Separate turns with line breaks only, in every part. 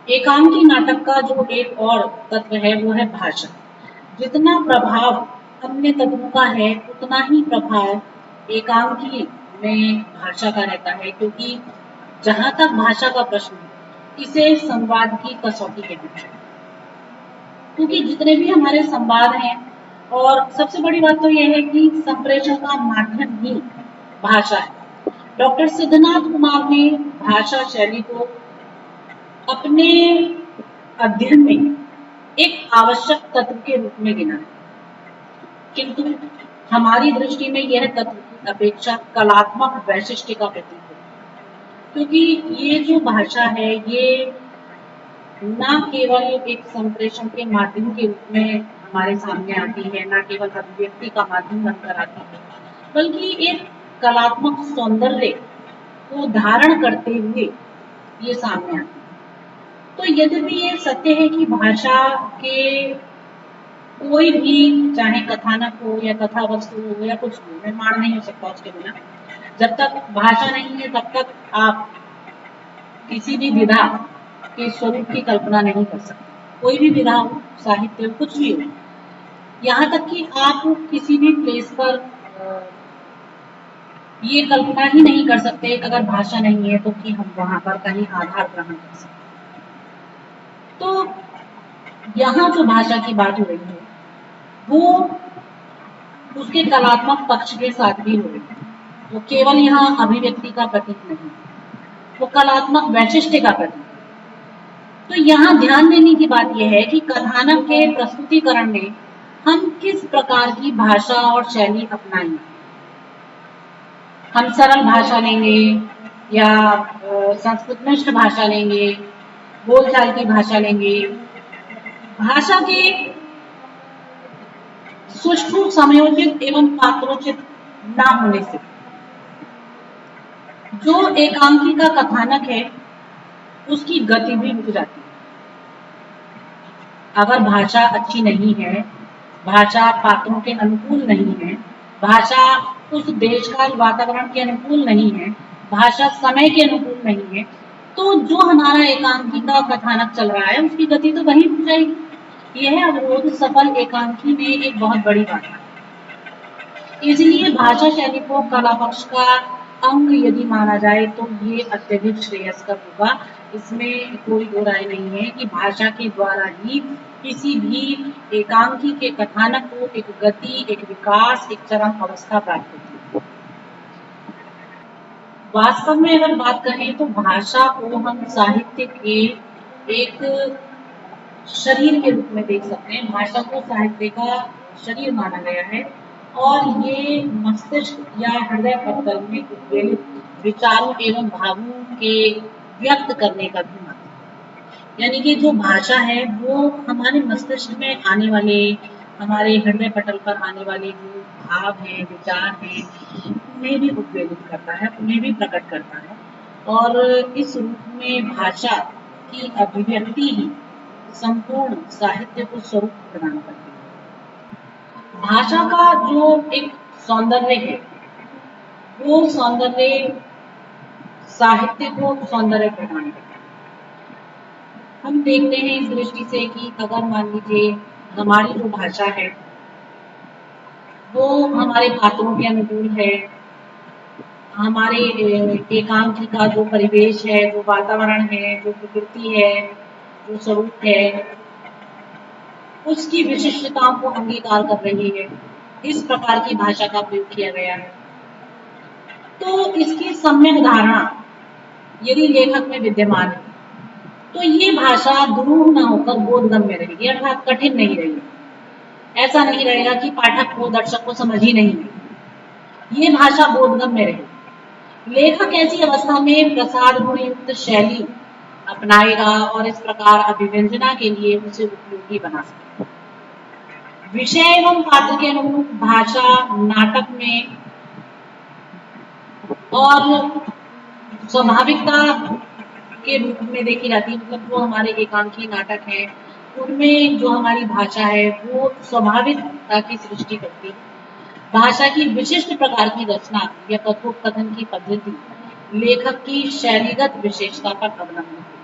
एकांकी नाटक का जो एक और तत्व है वो है भाषा। जितना प्रभाव अन्य तत्वों का है उतना ही प्रभाव एकांकी में भाषा का रहता है, क्योंकि जहां तक भाषा का प्रश्न है इसे संवाद की कसौटी कहते हैं। क्योंकि जितने भी हमारे संवाद हैं, और सबसे बड़ी बात तो यह है कि संप्रेषण का माध्यम ही भाषा है। डॉक्टर सिद्धनाथ कुमार ने भाषा शैली को अपने अध्ययन में एक आवश्यक तत्व के रूप में गिना है, किंतु हमारी दृष्टि में यह तत्व की अपेक्षा कलात्मक वैशिष्ट्य का प्रतीक है। क्योंकि ये जो भाषा है ये न केवल एक संप्रेषण के माध्यम के रूप में हमारे सामने आती है, न केवल अभिव्यक्ति का माध्यम बनकर आती है, बल्कि एक कलात्मक सौंदर्य को धारण करते हुए ये सामने आती है। तो यद्यपि ये सत्य है कि भाषा के कोई भी, चाहे कथानक हो या कथा वस्तु हो या कुछ हो, निर्माण नहीं हो सकता उसके बिना। जब तक भाषा नहीं है तब तक आप किसी भी विधा के स्वरूप की कल्पना नहीं कर सकते। कोई भी विधा हो, साहित्य हो, कुछ भी हो, यहाँ तक कि आप किसी भी प्लेस पर ये कल्पना ही नहीं कर सकते अगर भाषा नहीं है तो कि हम वहां पर कहीं आधार ग्रहण कर सकते। तो यहाँ जो भाषा की बात हो रही है वो उसके कलात्मक पक्ष के साथ भी हो रही है। वो केवल यहाँ अभिव्यक्ति का प्रतीक नहीं, वो कलात्मक वैशिष्ट्य का प्रतीक। तो यहाँ ध्यान देने की बात यह है कि कथानक के प्रस्तुतिकरण में हम किस प्रकार की भाषा और शैली अपनाएंगे। हम सरल भाषा लेंगे या संस्कृतनिष्ठ भाषा लेंगे, बोलचाल की भाषा लेंगे। भाषा के सुष्ठु समयोचित एवं पात्रोचित ना होने से जो एकांकी का कथानक है उसकी गति भी रुक जाती है। अगर भाषा अच्छी नहीं है, भाषा पात्रों के अनुकूल नहीं है, भाषा उस देश काल वातावरण के अनुकूल नहीं है, भाषा समय के अनुकूल नहीं है, तो जो हमारा एकांकी का कथानक चल रहा है उसकी गति तो वहीं रुक जाएगी। यह अवरोध सफल एकांकी में एक बहुत बड़ी बात है। इसलिए भाषा शैली को कला पक्ष का अंग यदि माना जाए तो ये अत्यधिक श्रेयस्कर होगा। इसमें कोई दो राय नहीं है कि भाषा के द्वारा ही किसी भी एकांकी के कथानक को एक गति, एक विकास, एक चरम अवस्था प्राप्त होती है। वास्तव में अगर बात करें तो भाषा को हम साहित्य के एक शरीर के रूप में देख सकते हैं। भाषा को साहित्य का शरीर माना गया है और ये मस्तिष्क या हृदय पटल में उद्वेलित विचारों एवं भावों के व्यक्त करने का भी माध्यम है। यानी कि जो भाषा है वो हमारे मस्तिष्क में आने वाले, हमारे हृदय पटल पर आने वाले जो भाव हैं, विचार हैं, उन्हें भी उद्वेलित करता है, उन्हें भी प्रकट करता है। और इस रूप में भाषा की अभिव्यक्ति ही संपूर्ण साहित्य को स्वरूप प्रदान करती है। भाषा का जो एक सौंदर्य है वो सौंदर्य साहित्य को सौंदर्य प्रदान करता है। हम देखते हैं इस दृष्टि से कि अगर मान लीजिए हमारी जो भाषा है वो हमारे पात्रों के अनुकूल है, हमारे एकांकी का जो परिवेश है, जो वातावरण है, जो प्रकृति है, जो स्वरूप है, उसकी विशिष्टताओं को अंगीकार कर रही है, इस प्रकार की भाषा का प्रयोग किया गया है। तो इसकी सम्यक धारणा यदि लेखक में विद्यमान है तो ये भाषा दुरूह न होकर बोधगम्य रहेगी, अर्थात कठिन नहीं रहेगी। ऐसा नहीं रहेगा कि पाठक को, दर्शक को समझ ही नहीं है। ये भाषा बोधगम्य रहेगी। लेखक ऐसी अवस्था में प्रसाद गुण युक्त शैली अपनाएगा और इस प्रकार अभिव्यंजना के लिए उसे उपयोगी बना सकता है। विषय एवं पात्र के अनुरूप भाषा नाटक में और स्वाभाविकता के रूप में देखी जाती है। मतलब जो हमारे एकांकी नाटक है उनमें जो हमारी भाषा है वो स्वाभाविकता की सृष्टि करती है। भाषा की विशिष्ट प्रकार की रचना या कथोपकथन की पद्धति लेखक की शैलीगत विशेषता पर अवलंबित है।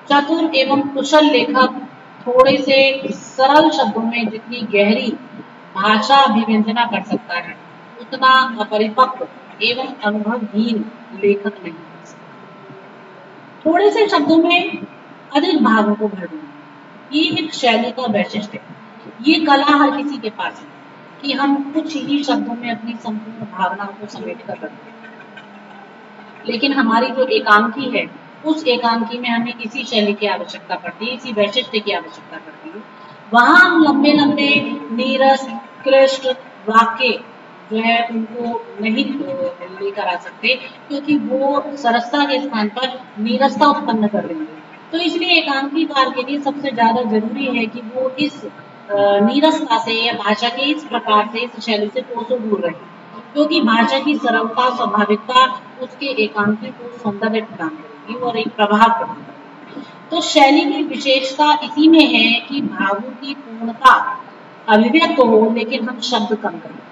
चतुर एवं कुशल लेखक थोड़े से सरल शब्दों में जितनी गहरी भाषा अभिव्यंजना कर सकता है, उतना अपरिपक्व एवं अनुभवहीन लेखक नहीं कर सकता। थोड़े से शब्दों में अधिक भावों को भर देना, ये एक शैली का वैशिष्ट्य है। ये कला हर किसी के पास है कि हम कुछ ही शब्दों में अपनी संपूर्ण भावनाओं को समेट कर रखते हैं। लेकिन हमारी जो एकांकी है, उस एकांकी में हमें इसी शैली की आवश्यकता पड़ती है, इसी वैशिष्ट्य की आवश्यकता पड़ती है। वहां हम लंबे लंबे नीरस क्लिष्ट वाक्य जो है उनको नहीं लेकर आ सकते, क्योंकि वो सरसता के स्थान पर नीरसता उत्पन्न कर देंगे। तो इसलिए एकांकीकार के लिए सबसे ज्यादा जरूरी है कि वो इस नीरसता से या भाषा के इस प्रकार से, इस शैली से कोसों दूर रहे, क्योंकि भाषा की सरलता स्वाभाविकता उसके एकांकी को सौंदर्य प्रदान करेगी और एक प्रभाव प्रदान करेगी। तो शैली की विशेषता इसी में है कि भावों की पूर्णता अभिव्यक्त हो, लेकिन हम शब्द कम करें।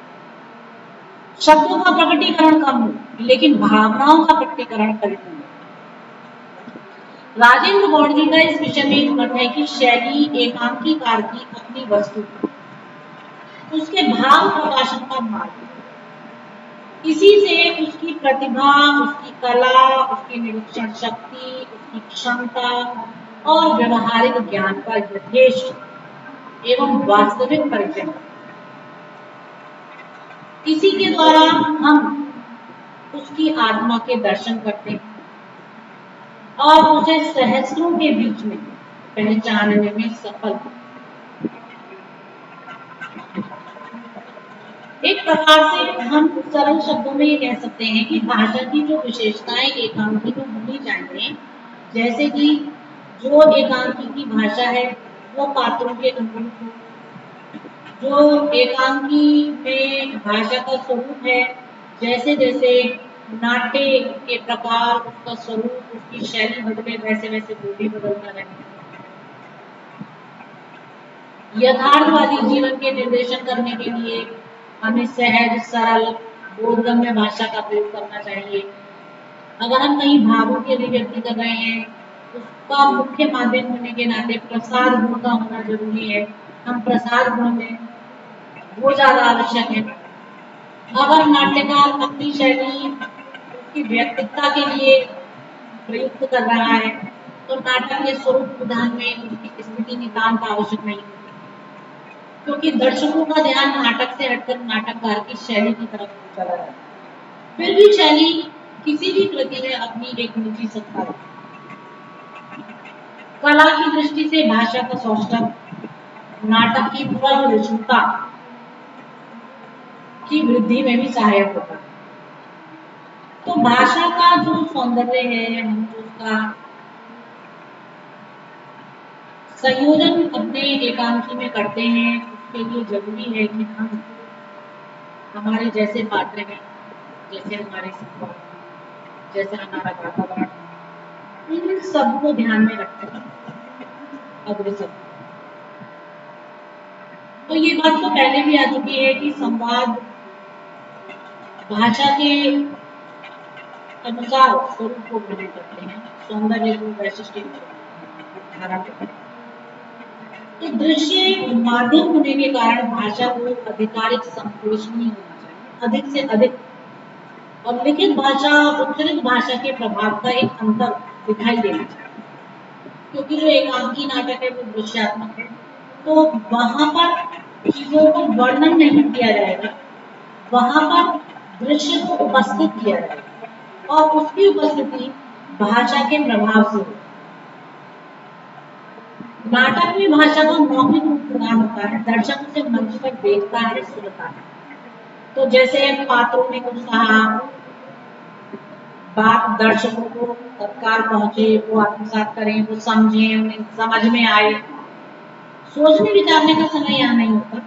शब्दों का प्रकटीकरण कम हो, लेकिन भावनाओं का प्रकटीकरण परिपूर्ण हो। राजेंद्र गौड़ जी का इस विषय में एक मत है कि शैली एकांकीकार की अपनी वस्तु, उसके भाव प्रकाशन का मार्ग, इसी से उसकी प्रतिभा, उसकी कला, उसकी निरीक्षण शक्ति, उसकी क्षमता और व्यवहारिक ज्ञान का यथेष्ट एवं वास्तविक परिचय, इसी के द्वारा हम उसकी आत्मा के दर्शन करते हैं और उसे सहस्रों के बीच में पहचानने में सफल होते हैं। एक प्रकार से हम सरल शब्दों में ये कह सकते हैं कि भाषा की जो विशेषताएं एकांकी में होनी चाहिए, जैसे कि जो एकांकी की भाषा है वो पात्रों के अनुरूप हो, जो एकांकी में भाषा का स्वरूप है, जैसे जैसे नाट्य के प्रकार, उसका स्वरूप, उसकी शैली बदले, वैसे वैसे बोली बदलता रहे। यथार्थवादी जीवन के निर्देशन करने के लिए हमें सहज सरल बोधगम्य भाषा का प्रयोग करना चाहिए। अगर हम कहीं भावों की अभिव्यक्ति कर रहे हैं, उसका मुख्य माध्यम होने के नाते प्रसाद गुण का होना जरूरी है। हम प्रसाद गुण में वो ज्यादा आवश्यक है। अगर नाट्यकार अपनी शैली उसकी व्यक्तित्वता के लिए प्रयुक्त कर रहा है, तो नाटक के स्वरूप विधान में उसकी स्थिति नितांत आवश्यक नहीं होती, क्योंकि दर्शकों का ध्यान नाटक से हटकर नाटककार की शैली की तरफ चला जाता है। फिर भी शैली किसी भी कृति में अपनी एक निजी सत्ता है। कला की दृष्टि से भाषा का सौष्ठव नाटक की प्रगल्भता की वृद्धि में भी सहायक होता है। तो भाषा का जो सौंदर्य है, हम उसका संयोजन अपने एकांकी में करते हैं, उसके लिए जरूरी है कि हम हमारे जैसे पात्र हैं, जैसे हमारे संपर्क, जैसे हमारा वातावरण, इन सब को ध्यान में रखते हैं अग्रसर। तो ये बात तो पहले भी आ चुकी है कि संवाद भाषा के अनुसार स्वरूप को ग्रहण करते हैं, सौंदर्य को, वैशिष्ट्य को धारण करते हैं। तो दृश्य माध्यम होने के कारण भाषा को आधिकारिक संकोच नहीं होना चाहिए, अधिक से अधिक, और लिखित भाषा उच्चरित भाषा के प्रभाव का एक अंतर दिखाई देना चाहिए, क्योंकि जो एकांकी नाटक है वो दृश्यात्मक है, तो वहां पर चीजों को वर्णन नहीं किया जाएगा, वहां पर दृश्य को उपस्थित किया जाएगा और उसकी उपस्थिति भाषा के प्रभाव से होगी। नाटक में भाषा का मौखिक रूप प्रदान होता है, दर्शक उसे मंच पर देखता है, सुनता है। तो जैसे पात्रों ने कुछ कहा, बात दर्शकों को तत्काल पहुंचे, वो आत्मसात करें, वो समझें, उन्हें समझ में आए, सोचने विचारने का समय यहाँ नहीं होता।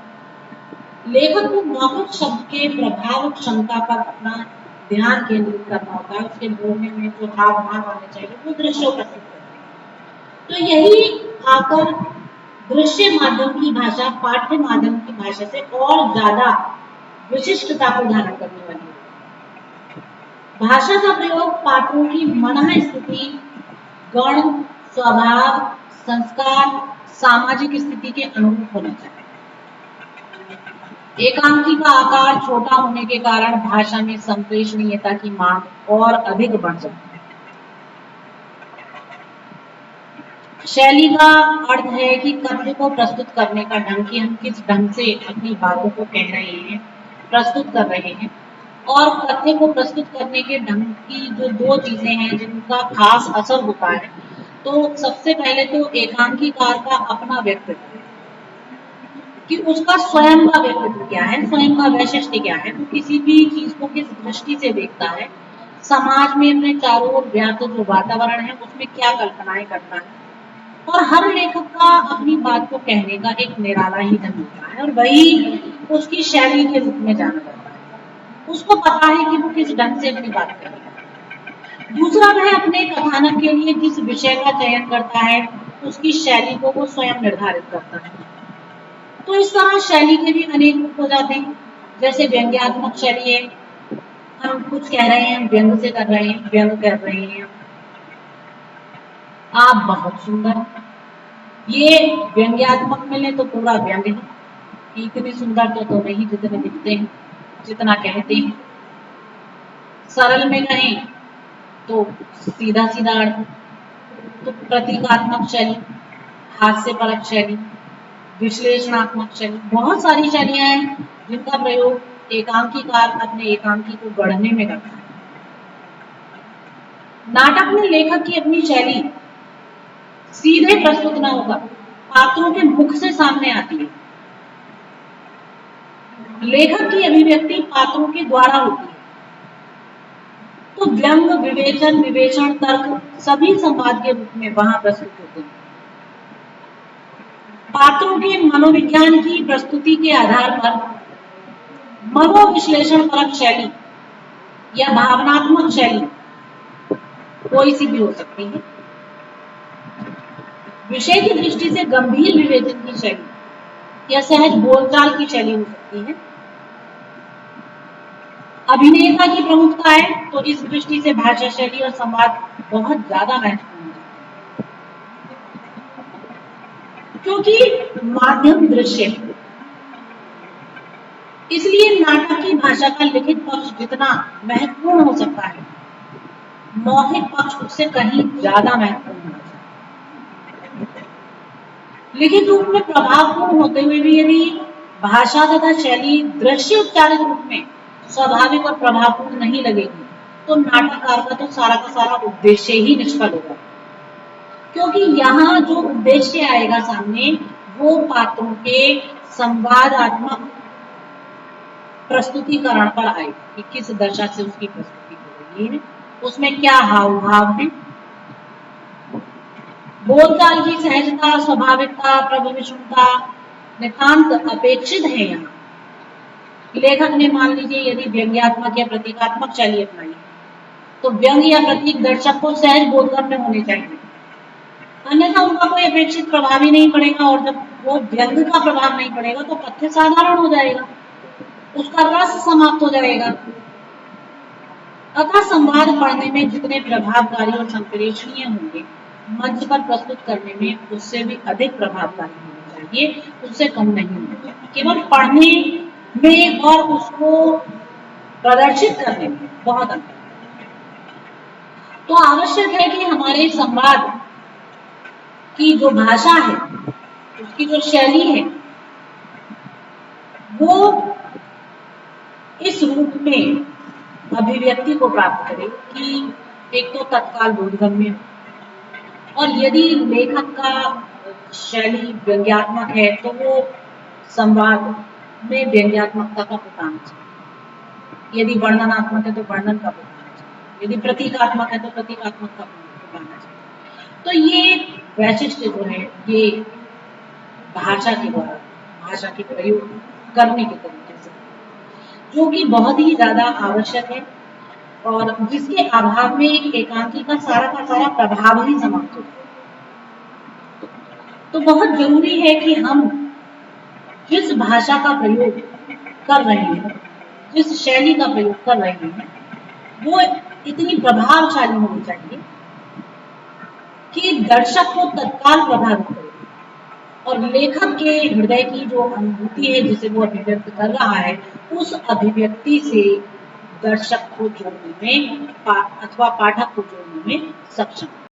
लेखक को मौखिक शब्द के प्रभाव क्षमता पर अपना ध्यान केंद्रित करना होता है, उसके बोलने में जो हाव भाव आने चाहिए वो दृश्य प्रस्तुत करते हैं। तो यही आकर दृश्य माध्यम की भाषा पाठ्य माध्यम की भाषा से और ज्यादा विशिष्टता को धारण करने वाली है। भाषा का प्रयोग पात्रों की मन स्थिति, गण, स्वभाव, संस्कार, सामाजिक स्थिति के अनुरूप होना चाहिए। एकांकी का आकार छोटा होने के कारण भाषा में संप्रेषणीयता की मांग और अधिक बढ़ जाती है। शैली का अर्थ है कि कथ्य को प्रस्तुत करने का ढंग, कि हम किस ढंग से अपनी बातों को कह रहे हैं, प्रस्तुत कर रहे हैं। और कथ्य को प्रस्तुत करने के ढंग की जो दो चीजें हैं जिनका खास असर होता है, तो सबसे पहले तो एकांकीकार का अपना व्यक्तित्व, कि उसका स्वयं का व्यक्तित्व क्या है, स्वयं का वैशिष्ट्य क्या है, वो किसी भी चीज को किस दृष्टि से देखता है, समाज में अपने चारों ओर व्याप्त जो वातावरण है उसमें क्या कल्पनाएं करता है। और हर लेखक का अपनी बात को कहने का एक निराला ही ढंग होता है और वही उसकी शैली के रूप में जाना जाता है। उसको पता है कि वो किस ढंग से अपनी बात करेगा। दूसरा, वह अपने कथानक के लिए जिस विषय का चयन करता है उसकी शैली को वो स्वयं निर्धारित करता है। तो इस तरह शैली के भी अनेक रूप हो जाते हैं। जैसे व्यंग्यात्मक शैली है, हम कुछ कह रहे हैं, व्यंग से कर रहे हैं, व्यंग कर रहे हैं, आप बहुत सुंदर। ये व्यंग्यात्मक मिले तो पूरा व्यंग है, इतनी सुंदर तो नहीं जितने दिखते हैं, जितना कहते हैं। सरल में कहें तो सीधा सीधा अर्थ। तो प्रतीकात्मक शैली, हास्यपरक शैली, विश्लेषणात्मक शैली, बहुत सारी शैलियां हैं जिनका प्रयोग एकांकीकार अपने एकांकी को गढ़ने में करता है। नाटक में लेखक की अपनी शैली सीधे प्रस्तुत न होकर पात्रों के मुख से सामने आती है। लेखक की अभिव्यक्ति पात्रों के द्वारा होती है। तो व्यंग, विवेचन, विवेचन, तर्क सभी संवाद के रूप में वहां प्रस्तुत होते हैं। पात्रों के मनोविज्ञान की प्रस्तुति के आधार पर मनोविश्लेषण परक शैली या भावनात्मक शैली कोई सी भी हो सकती है। विषय की दृष्टि से गंभीर विवेचन की शैली या सहज बोलचाल की शैली हो सकती है। अभिनेता की प्रमुखता है तो इस दृष्टि से भाषा शैली और संवाद बहुत ज्यादा महत्वपूर्ण है, क्योंकि माध्यम दृश्य है। इसलिए नाटक की भाषा का लिखित पक्ष जितना महत्वपूर्ण हो सकता है, मौखिक पक्ष उससे कहीं ज्यादा महत्वपूर्ण होना चाहिए। लिखित रूप में प्रभावपूर्ण होते हुए भी यदि भाषा तथा शैली दृश्य उपचारित रूप में स्वाभाविक और प्रभावपूर्ण नहीं लगेगी तो नाटककार का सारा उद्देश्य ही निष्फल होगा। क्योंकि यहाँ जो उद्देश्य आएगा सामने वो पात्रों के संवादात्मक प्रस्तुतिकरण पर आएगा कि किस दशा से उसकी प्रस्तुति हो रही है, उसमें क्या हाव भाव है। बोलचाल की सहजता, स्वाभाविकता, प्रभविष्णुता नितांत अपेक्षित है। यहाँ लेखक ने मान लीजिए यदि व्यंग्यात्मक या प्रतीकात्मक शैली अपनाई तो व्यंग या प्रतीक दर्शक को सहज बोधगम्य में होने चाहिए, अन्यथा उनका कोई अपेक्षित प्रभाव ही नहीं पड़ेगा। और जब वो व्यंग का प्रभाव नहीं पड़ेगा तो कथ्य साधारण हो जाएगा, उसका रस समाप्त हो जाएगा। अतः संवाद पढ़ने में जितने प्रभावकारी और संप्रेषणीय होंगे, मंच पर प्रस्तुत करने में उससे भी अधिक प्रभावकारी होना चाहिए, उससे कम नहीं होना चाहिए। केवल पढ़ने में और उसको प्रदर्शित करने में बहुत अंतर है। तो आवश्यक है कि हमारे संवाद की जो भाषा है, उसकी जो शैली है, वो इस रूप में अभिव्यक्ति को प्राप्त करे कि एक तो तत्काल बोधगम्य, और यदि लेखक का शैली व्यंग्यात्मक है तो वो संवाद में व्यंग्यात्मकता का पुटाना चाहिए, यदि वर्णनात्मक है तो वर्णन का पुटाना चाहिए, यदि प्रतीकात्मक है तो प्रतीकात्मक का पुटाना चाहिए। तो ये वैशिष्ट्य जो है ये भाषा के द्वारा, भाषा के प्रयोग करने के तरीके से, जो कि बहुत ही ज्यादा आवश्यक है और जिसके अभाव में एक एकांकी का सारा प्रभाव ही समाप्त होता है। तो बहुत जरूरी है कि हम जिस भाषा का प्रयोग कर रहे हैं, जिस शैली का प्रयोग कर रहे हैं, वो इतनी प्रभावशाली होनी चाहिए कि दर्शक को तत्काल प्रभावित करे और लेखक के हृदय की जो अनुभूति है जिसे वो अभिव्यक्त कर रहा है उस अभिव्यक्ति से दर्शक को जोड़ने में अथवा पाठक को जोड़ने में सक्षम है।